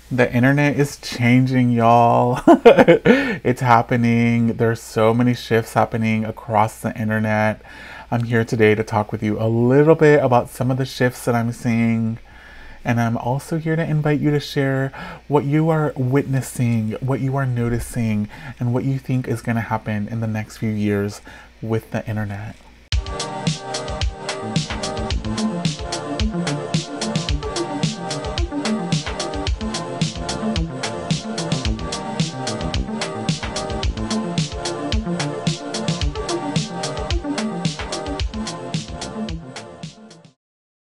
The internet is changing, y'all. It's happening. There's so many shifts happening across the internet. I'm here today to talk with you a little bit about some of the shifts that I'm seeing. And I'm also here to invite you to share what you are witnessing, what you are noticing, and what you think is going to happen in the next few years with the internet.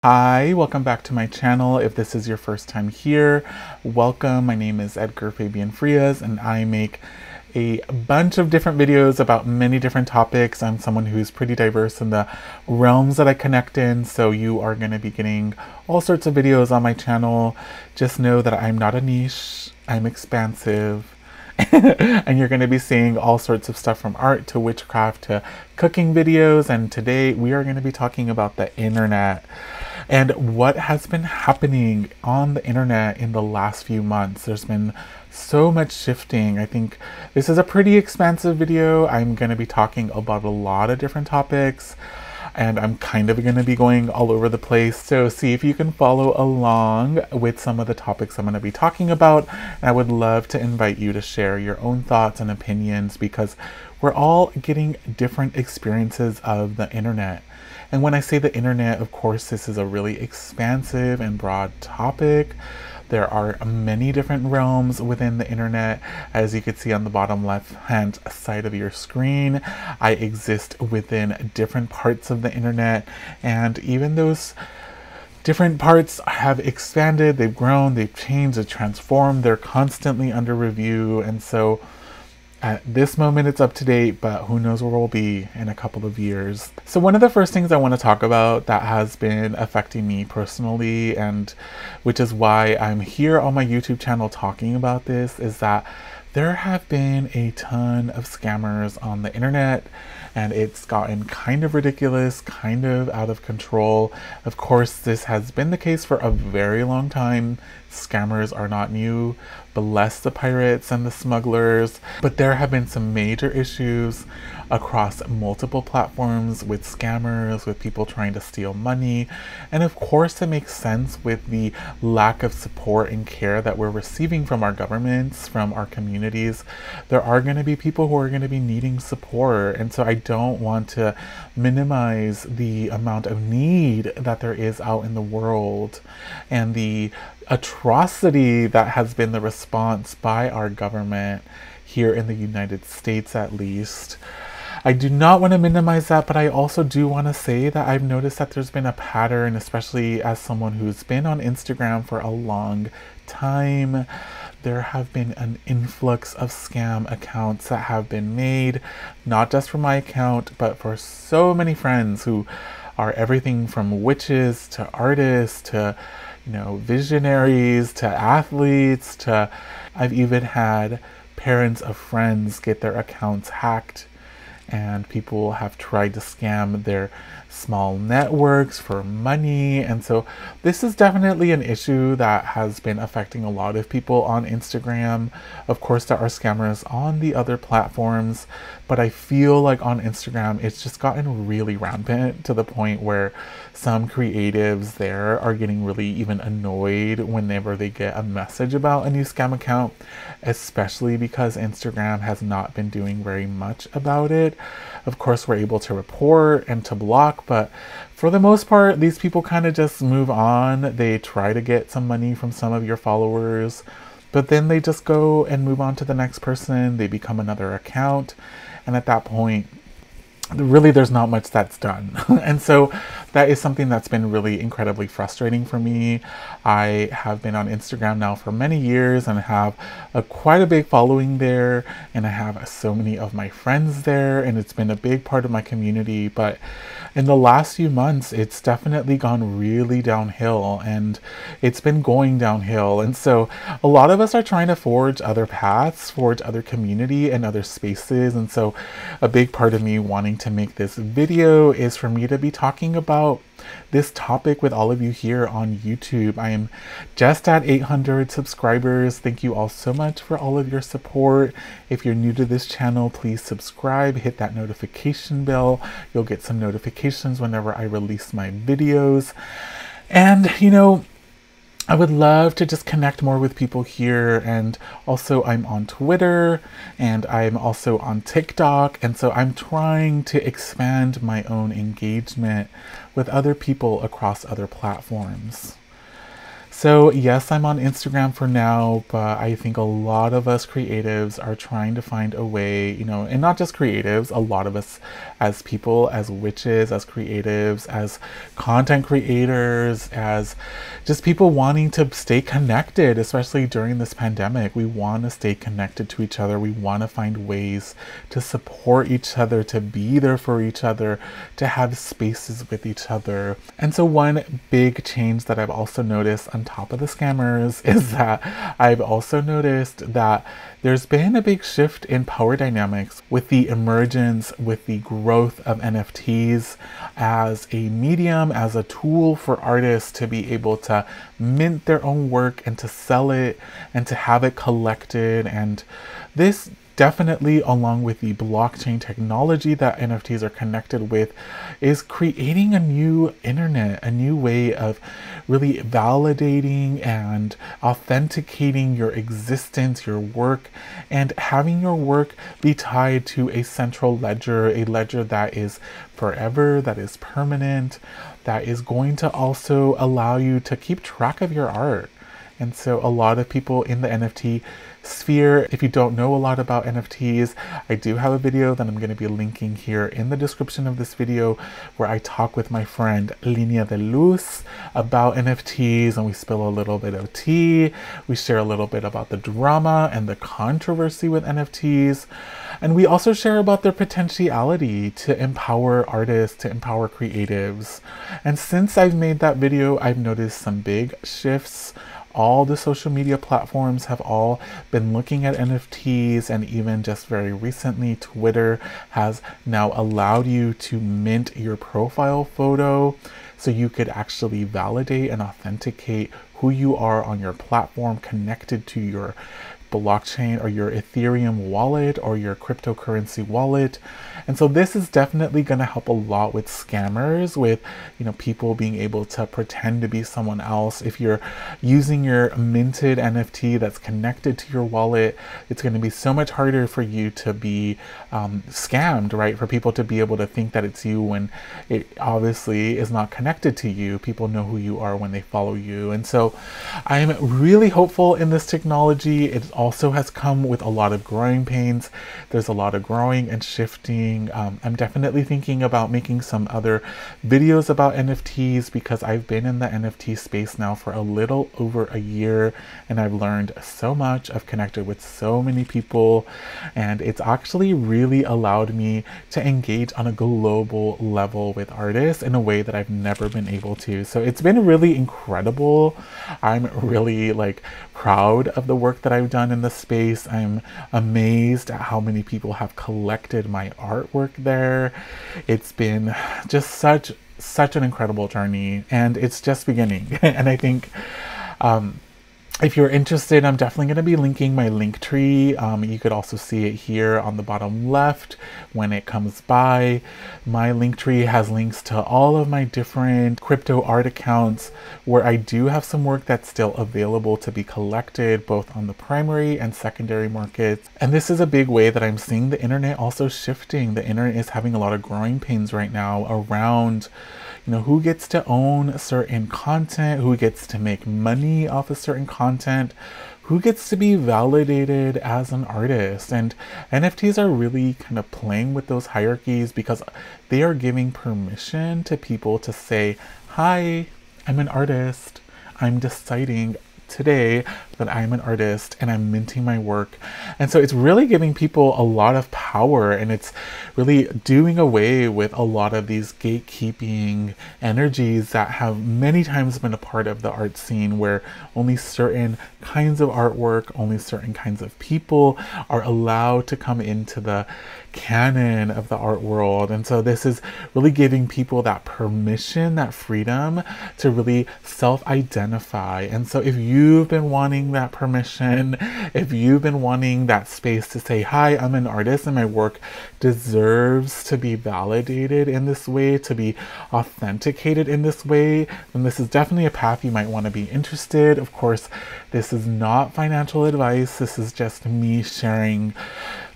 Hi, welcome back to my channel. If this is your first time here, welcome. My name is Edgar Fabián Frías and I make a bunch of different videos about many different topics. I'm someone who's pretty diverse in the realms that I connect in, so you are going to be getting all sorts of videos on my channel. Just know that I'm not a niche, I'm expansive. And you're going to be seeing all sorts of stuff from art to witchcraft to cooking videos, and today we are going to be talking about the internet and what has been happening on the internet in the last few months. There's been so much shifting. I think this is a pretty expansive video. I'm going to be talking about a lot of different topics, and I'm kind of going to be going all over the place. So see if you can follow along with some of the topics I'm going to be talking about. And I would love to invite you to share your own thoughts and opinions, because we're all getting different experiences of the internet. And when I say the internet, of course, this is a really expansive and broad topic. There are many different realms within the internet. As you can see on the bottom left-hand side of your screen, I exist within different parts of the internet, and even those different parts have expanded, they've grown, they've changed, they've transformed, they're constantly under review, and so at this moment it's up to date, but who knows where we'll be in a couple of years. So one of the first things I want to talk about that has been affecting me personally, and which is why I'm here on my YouTube channel talking about this, is that there have been a ton of scammers on the internet, and it's gotten kind of ridiculous, kind of out of control. Of course, this has been the case for a very long time. Scammers are not new. Bless the pirates and the smugglers. But there have been some major issues across multiple platforms with scammers, with people trying to steal money. And of course, it makes sense with the lack of support and care that we're receiving from our governments, from our communities. There are going to be people who are going to be needing support. And so I don't want to minimize the amount of need that there is out in the world and the atrocity that has been the response by our government here in the United States, at least. I do not want to minimize that, but I also do want to say that I've noticed that there's been a pattern, especially as someone who's been on Instagram for a long time. There have been an influx of scam accounts that have been made, not just for my account, but for so many friends who are everything from witches to artists to, you know, visionaries to athletes to, I've even had parents of friends get their accounts hacked, and people have tried to scam their small networks for money. And so this is definitely an issue that has been affecting a lot of people on Instagram. Of course, there are scammers on the other platforms, but I feel like on Instagram, it's just gotten really rampant to the point where some creatives there are getting really even annoyed whenever they get a message about a new scam account, especially because Instagram has not been doing very much about it. Of course, we're able to report and to block, but for the most part, these people kind of just move on. They try to get some money from some of your followers, but then they just go and move on to the next person. They become another account, and at that point, really there's not much that's done. And so that is something that's been really incredibly frustrating for me. I have been on Instagram now for many years and have quite a big following there, and I have so many of my friends there, and it's been a big part of my community. But in the last few months, it's definitely gone really downhill, and it's been going downhill. And so a lot of us are trying to forge other paths, forge other community and other spaces. And so a big part of me wanting to make this video is for me to be talking about about this topic with all of you here on YouTube. I am just at 800 subscribers. Thank you all so much for all of your support. If you're new to this channel, please subscribe, hit that notification bell. You'll get some notifications whenever I release my videos. And, you know, I would love to just connect more with people here, and also I'm on Twitter and I'm also on TikTok, and so I'm trying to expand my own engagement with other people across other platforms. So yes, I'm on Instagram for now, but I think a lot of us creatives are trying to find a way, you know, and not just creatives, a lot of us as people, as witches, as creatives, as content creators, as just people wanting to stay connected, especially during this pandemic. We want to stay connected to each other. We want to find ways to support each other, to be there for each other, to have spaces with each other. And so one big change that I've also noticed on top of the scammers is that I've also noticed that there's been a big shift in power dynamics with the emergence, with the growth of NFTs as a medium, as a tool for artists to be able to mint their own work and to sell it and to have it collected. And this definitely, along with the blockchain technology that NFTs are connected with, is creating a new internet, a new way of really validating and authenticating your existence, your work, and having your work be tied to a central ledger, a ledger that is forever, that is permanent, that is going to also allow you to keep track of your art. And so a lot of people in the NFT sphere, if you don't know a lot about NFTs, I do have a video that I'm going to be linking here in the description of this video where I talk with my friend Lineadeluz about NFTs, and we spill a little bit of tea. We share a little bit about the drama and the controversy with NFTs. And we also share about their potentiality to empower artists, to empower creatives. And since I've made that video, I've noticed some big shifts. All the social media platforms have all been looking at NFTs, and even just very recently, Twitter has now allowed you to mint your profile photo so you could actually validate and authenticate who you are on your platform connected to your blockchain or your Ethereum wallet or your cryptocurrency wallet. And so this is definitely going to help a lot with scammers, with, you know, people being able to pretend to be someone else. If you're using your minted NFT that's connected to your wallet, it's going to be so much harder for you to be scammed, right? For people to be able to think that it's you when it obviously is not connected to you. People know who you are when they follow you. And so I'm really hopeful in this technology. It also has come with a lot of growing pains. There's a lot of growing and shifting. I'm definitely thinking about making some other videos about NFTs because I've been in the NFT space now for a little over a year, and I've learned so much. I've connected with so many people, and it's actually really allowed me to engage on a global level with artists in a way that I've never been able to. So it's been really incredible. I'm really proud of the work that I've done in the space. I'm amazed at how many people have collected my artwork there. It's been just such an incredible journey, and it's just beginning. And I think if you're interested, I'm definitely going to be linking my link tree. You could also see it here on the bottom left when it comes by. My link tree has links to all of my different crypto art accounts where I do have some work that's still available to be collected both on the primary and secondary markets. And this is a big way that I'm seeing the internet also shifting. The internet is having a lot of growing pains right now around, you know, who gets to own certain content, who gets to make money off of certain content, who gets to be validated as an artist. And NFTs are really kind of playing with those hierarchies because they are giving permission to people to say, hi, I'm an artist. I'm deciding today that I'm an artist and I'm minting my work. And so it's really giving people a lot of power, and it's really doing away with a lot of these gatekeeping energies that have many times been a part of the art scene, where only certain kinds of artwork, only certain kinds of people are allowed to come into the canon of the art world. And so this is really giving people that permission, that freedom to really self-identify. And so if you've been wanting that permission, if you've been wanting that space to say, hi, I'm an artist and my work deserves to be validated in this way, to be authenticated in this way, then this is definitely a path you might want to be interested. Of course, this is not financial advice. This is just me sharing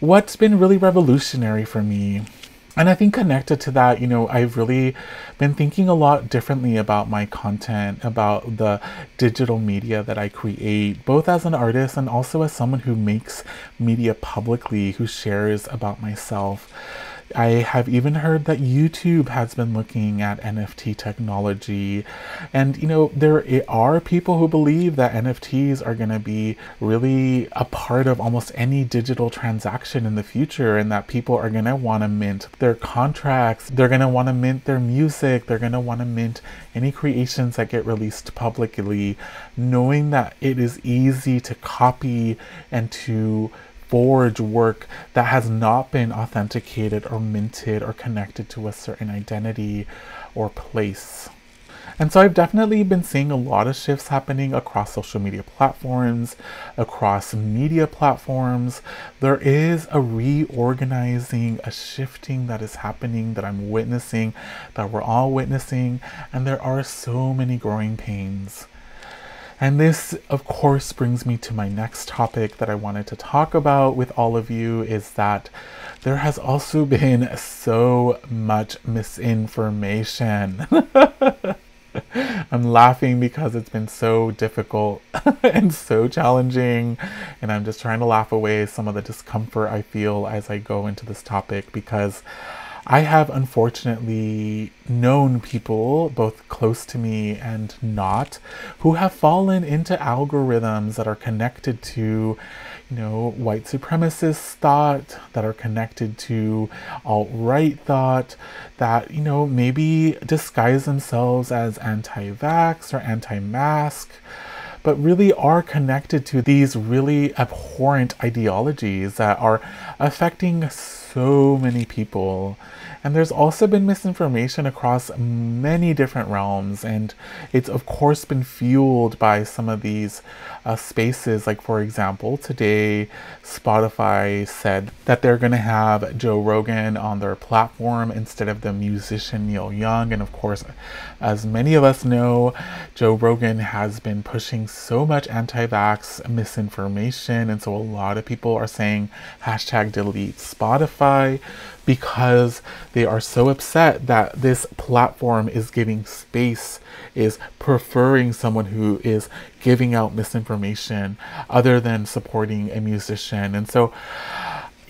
what's been really revolutionary for me. And I think connected to that, I've really been thinking a lot differently about my content, about the digital media that I create, both as an artist and also as someone who makes media publicly, who shares about myself. I have even heard that YouTube has been looking at NFT technology. And, there are people who believe that NFTs are going to be really a part of almost any digital transaction in the future, and that people are going to want to mint their contracts. They're going to want to mint their music. They're going to want to mint any creations that get released publicly, knowing that it is easy to copy and to forge work that has not been authenticated or minted or connected to a certain identity or place. And so I've definitely been seeing a lot of shifts happening across social media platforms, across media platforms. There is a reorganizing, a shifting that is happening, that I'm witnessing, that we're all witnessing, and there are so many growing pains. And this, of course, brings me to my next topic that I wanted to talk about with all of you, is that there has also been so much misinformation. I'm laughing because it's been so difficult and so challenging, and I'm just trying to laugh away some of the discomfort I feel as I go into this topic, because I have unfortunately known people, both close to me and not, who have fallen into algorithms that are connected to, white supremacist thought, that are connected to alt-right thought, that, maybe disguise themselves as anti-vax or anti-mask, but really are connected to these really abhorrent ideologies that are affecting so many people. And there's also been misinformation across many different realms, and it's of course been fueled by some of these spaces. Like, for example, today Spotify said that they're going to have Joe Rogan on their platform instead of the musician Neil Young. And of course, as many of us know, Joe Rogan has been pushing so much anti-vax misinformation, and so a lot of people are saying #delete Spotify, because they are so upset that this platform is giving space, is preferring someone who is giving out misinformation other than supporting a musician. And so,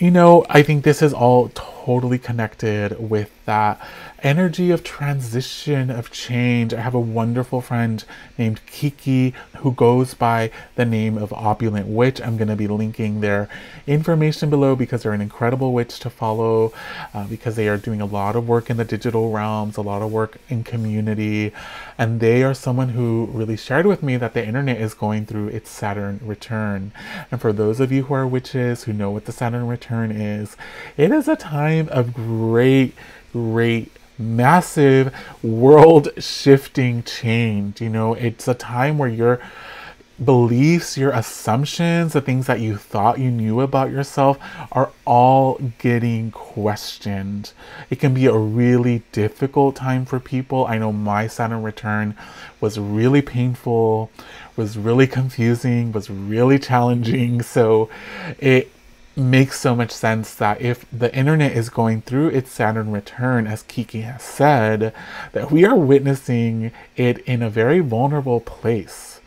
I think this is all totally connected with that energy of transition, of change. I have a wonderful friend named Kiki who goes by the name of Opulent Witch. I'm going to be linking their information below because they're an incredible witch to follow, because they are doing a lot of work in the digital realms, a lot of work in community. And they are someone who really shared with me that the internet is going through its Saturn return. And for those of you who are witches, who know what the Saturn return is, it is a time of great, massive world shifting change. It's a time where your beliefs, your assumptions, the things that you thought you knew about yourself are all getting questioned. It can be a really difficult time for people. I know my Saturn return was really painful, was really confusing, was really challenging. So it makes so much sense that if the internet is going through its Saturn return, as Kiki has said, that we are witnessing it in a very vulnerable place.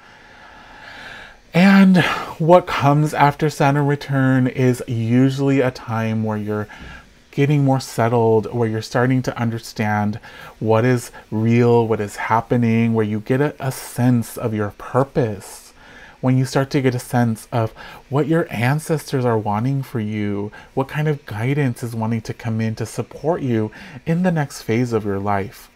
And what comes after Saturn return is usually a time where you're getting more settled, where you're starting to understand what is real, what is happening, where you get a sense of your purpose, when you start to get a sense of what your ancestors are wanting for you, what kind of guidance is wanting to come in to support you in the next phase of your life.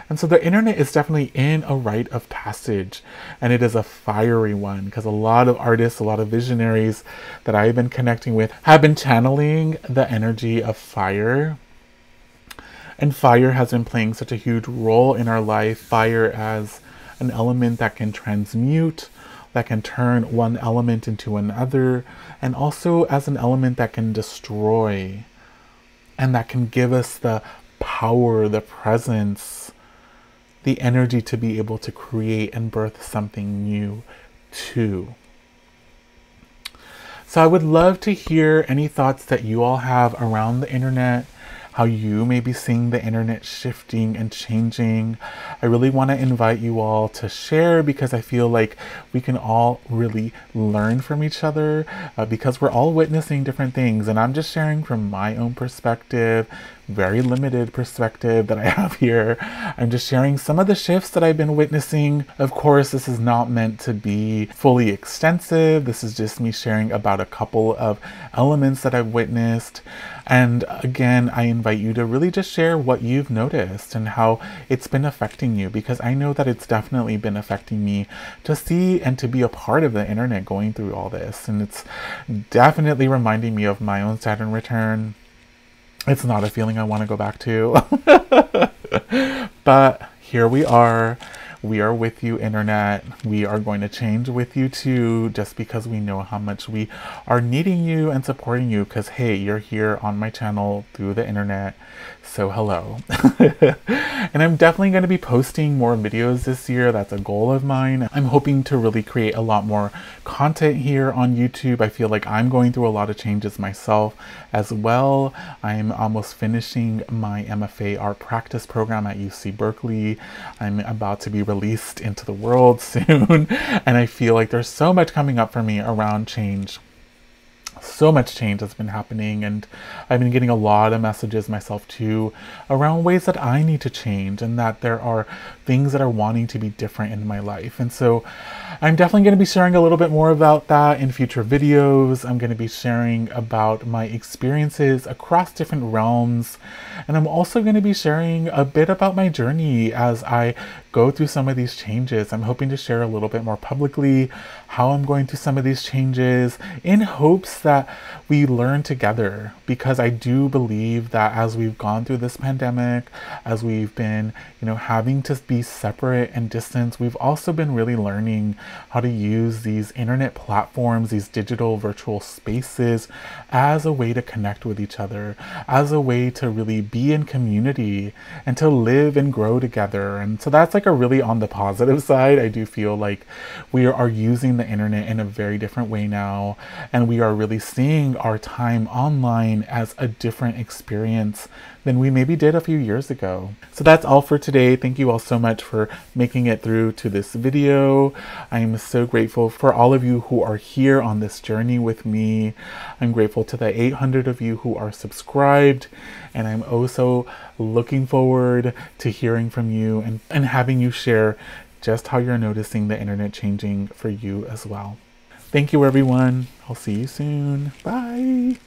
And so the internet is definitely in a rite of passage, and it is a fiery one because a lot of artists, a lot of visionaries that I've been connecting with have been channeling the energy of fire. And fire has been playing such a huge role in our life. Fire as an element that can transmute, that can turn one element into another, and also as an element that can destroy, and that can give us the power, the presence, the energy to be able to create and birth something new too. So I would love to hear any thoughts that you all have around the internet, how you may be seeing the internet shifting and changing. I really want to invite you all to share because I feel like we can all really learn from each other because we're all witnessing different things, and I'm just sharing from my own perspective, very limited perspective that I have here. I'm just sharing some of the shifts that I've been witnessing. Of course, this is not meant to be fully extensive. This is just me sharing about a couple of elements that I've witnessed. And again, I invite you to really just share what you've noticed and how it's been affecting you, because I know that it's definitely been affecting me to see and to be a part of the internet going through all this. And it's definitely reminding me of my own Saturn return. It's not a feeling I want to go back to. But here we are. We are with you, internet. We are going to change with you too, just because we know how much we are needing you and supporting you, because hey, you're here on my channel through the internet. So hello. And I'm definitely going to be posting more videos this year. That's a goal of mine. I'm hoping to really create a lot more content here on YouTube. I feel like I'm going through a lot of changes myself as well. I'm almost finishing my MFA art practice program at UC Berkeley. I'm about to be released into the world soon. And I feel like there's so much coming up for me around change. So much change has been happening, and I've been getting a lot of messages myself too around ways that I need to change and that there are things that are wanting to be different in my life. And so I'm definitely going to be sharing a little bit more about that in future videos. I'm going to be sharing about my experiences across different realms, and I'm also going to be sharing a bit about my journey as I go through some of these changes. I'm hoping to share a little bit more publicly how I'm going through some of these changes in hopes that we learn together, because I do believe that as we've gone through this pandemic, as we've been, having to be separate and distant, we've also been really learning how to use these internet platforms, these digital virtual spaces as a way to connect with each other, as a way to really be in community and to live and grow together. And so that's like a really on the positive side. I do feel like we are using the internet in a very different way now, and we are really seeing our time online as a different experience than we maybe did a few years ago. So that's all for today. Thank you all so much for making it through to this video. I am so grateful for all of you who are here on this journey with me. I'm grateful to the 800 of you who are subscribed, and I'm also looking forward to hearing from you and having you share just how you're noticing the internet changing for you as well. Thank you, everyone. I'll see you soon. Bye.